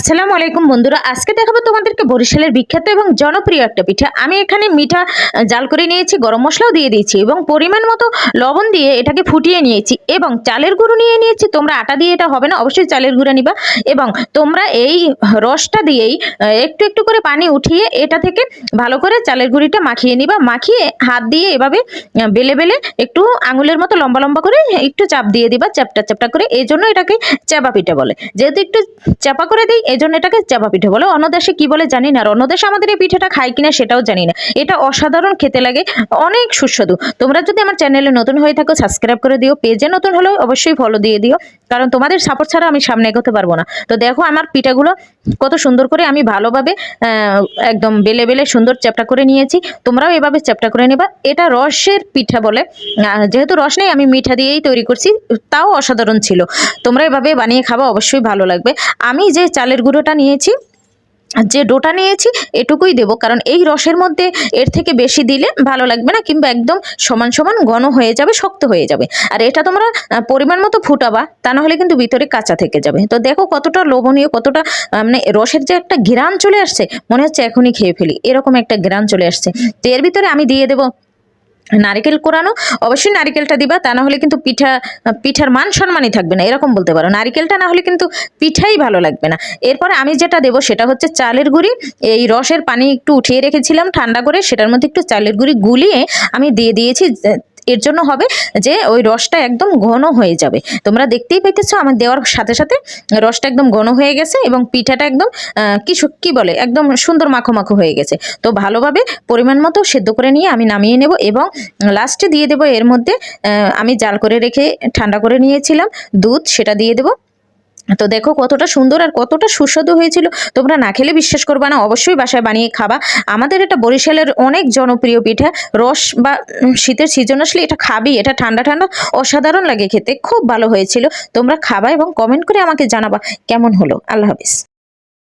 আসসালামু আলাইকুম বন্ধুরা, আজকে দেখাবো তোমাদেরকে বরিশালের বিখ্যাত এবং জনপ্রিয় একটা পিঠা। আমি এখানে মিঠা জাল করে নিয়েছি, গরম মশলাও দিয়ে দিয়েছি এবং পরিমাণ মতো লবণ দিয়ে এটাকে ফুটিয়ে নিয়েছি এবং চালের গুঁড়ো নিয়ে নিয়েছি। তোমরা আটা দিয়ে এটা হবে না, অবশ্যই চালের গুঁড়ো নিবা এবং তোমরা এই রসটা দিয়েই একটু একটু করে পানি উঠিয়ে এটা থেকে ভালো করে চালের গুঁড়িটা মাখিয়ে নিবা। মাখিয়ে হাত দিয়ে এভাবে বেলে বেলে একটু আঙুলের মতো লম্বা লম্বা করে একটু চাপ দিয়ে দিবা, চ্যাপটা চ্যাপটা করে। এই জন্য এটাকে চাপা পিঠা বলে। যেহেতু একটু চাপা করে দিই এই জন্য এটাকে চাপা পিঠা বলে। অন্য দেশে কি বলে জানি না, আর অন্য দেশে আমাদের এই পিঠাটা খায় কিনা সেটাও জানি না। এটা অসাধারণ খেতে লাগে, অনেক সুস্বাদু। তোমরা যদি আমার চ্যানেলে নতুন হয়ে থাকো সাবস্ক্রাইব করে দিও, পেজে নতুন হলেও অবশ্যই ফলো দিয়ে দিও, কারণ তোমাদের সাপোর্ট ছাড়া আমি সামনে এগোতে পারবো না। তো দেখো আমার পিঠাগুলো কত সুন্দর করে আমি ভালোভাবে একদম বেলে বেলে সুন্দর চ্যাপটা করে নিয়েছি। তোমরাও এভাবে চ্যাপটা করে নেবা। এটা রসের পিঠা বলে, যেহেতু রস নেই আমি মিঠা দিয়েই তৈরি করছি, তাও অসাধারণ ছিল। তোমরা এভাবে বানিয়ে খাবা, অবশ্যই ভালো লাগবে। আমি যে চালের গুঁড়োটা নিয়েছি, যে ডোটা নিয়েছি এটুকুই দেব, কারণ এই রসের মধ্যে এর থেকে বেশি দিলে ভালো লাগবে না, কিংবা একদম সমান সমান ঘন হয়ে যাবে, শক্ত হয়ে যাবে। আর এটা তোমরা পরিমাণ মতো ফুটাবা, তা না হলে কিন্তু ভিতরে কাঁচা থেকে যাবে। তো দেখো কতটা লোভনীয়, কতটা মানে রসের যে একটা ঘ্রাণ চলে আসছে, মনে হচ্ছে এখনই খেয়ে ফেলি, এরকম একটা ঘ্রাণ চলে আসছে। তো এর ভিতরে আমি দিয়ে দেবো নারিকেল কোরানো। অবশ্যই নারিকেলটা দিবা, তা না হলে কিন্তু পিঠার মান সম্মানই থাকবে না, এরকম বলতে পারো। নারিকেলটা না হলে কিন্তু পিঠাই ভালো লাগবে না। এরপরে আমি যেটা দেবো সেটা হচ্ছে চালের গুঁড়ি। এই রসের পানি একটু উঠিয়ে রেখেছিলাম ঠান্ডা করে, সেটার মধ্যে একটু চালের গুঁড়ি গুলিয়ে আমি দিয়ে দিয়েছি। এর জন্য হবে যে ওই রসটা একদম ঘন হয়ে যাবে। তোমরা দেখতেই পাইতেছো আমার দেওয়ার সাথে সাথে রসটা একদম ঘন হয়ে গেছে এবং পিঠাটা একদম কি বলে একদম সুন্দর মাখো মাখো হয়ে গেছে। তো ভালোভাবে পরিমাণ মতো সেদ্ধ করে নিয়ে আমি নামিয়ে নেব এবং লাস্টে দিয়ে দেবো এর মধ্যে আমি জাল করে রেখে ঠান্ডা করে নিয়েছিলাম দুধ, সেটা দিয়ে দেবো। তো দেখো কতটা সুন্দর আর কতটা সুস্বাদু হয়েছিল। তোমরা না খেলে বিশ্বাস করবা না, অবশ্যই বাসায় বানিয়ে খাবা। আমাদের এটা বরিশালের অনেক জনপ্রিয় পিঠা। রস বা শীতের সিজন আসলে এটা খাবি, এটা ঠান্ডা ঠান্ডা অসাধারণ লাগে খেতে, খুব ভালো হয়েছিল। তোমরা খাবা এবং কমেন্ট করে আমাকে জানাবা কেমন হলো। আল্লাহ হাফিজ।